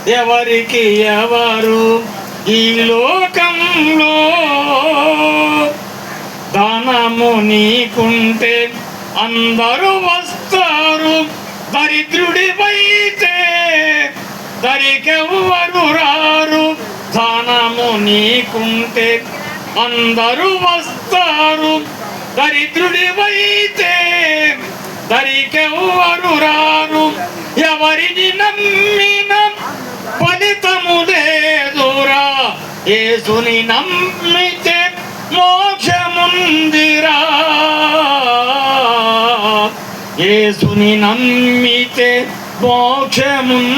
ఎవరికి ఎవరు ఈ లోకంలో. దానము నీకుంటే అందరూ వస్తారు, దరిద్రుడివైతే దరికెవ్వరు రారు. దానము నీకుంటే అందరూ వస్తారు, దరిద్రుడివైతే దరికెవ్వరు రారు. ఎవరిని నమ్మిన ఫలితము లేదురా, యేసుని నమ్మితే మోక్షముందిరా. యేసుని నమ్మితే మోక్షముందిరా.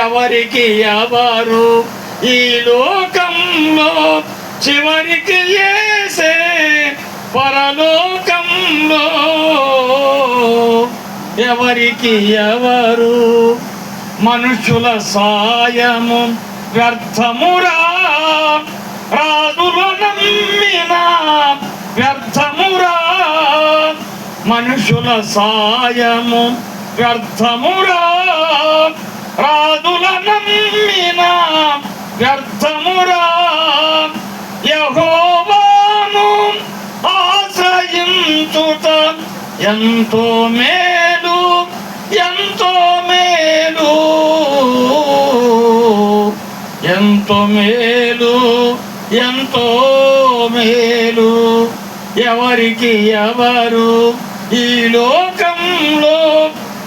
ఎవరికి ఎవరు ఈ లోకంలో, చివరికి యేసే పరలోకంలో. ఎవరికి ఎవరు మనుషుల సాయము వ్యర్థమురా, రాజుల నమ్మిన వ్యర్థమురా. మనుషుల సాయము వ్యర్థమురా, రాజుల నమ్మిన వ్యర్థమురా. యెహోవాను ఆశ్రయించుట ఎంతో మేలు, ఎంతో మేలు, ఎంతో మేలు, ఎంతో మేలు. ఎవరికి ఎవరు ఈ లోకంలో,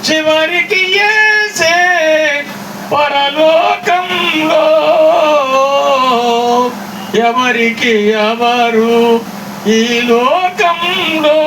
చివరికి యేసే పరలోకంలో. ఎవరికి ఎవరు ఈ లోకంలో.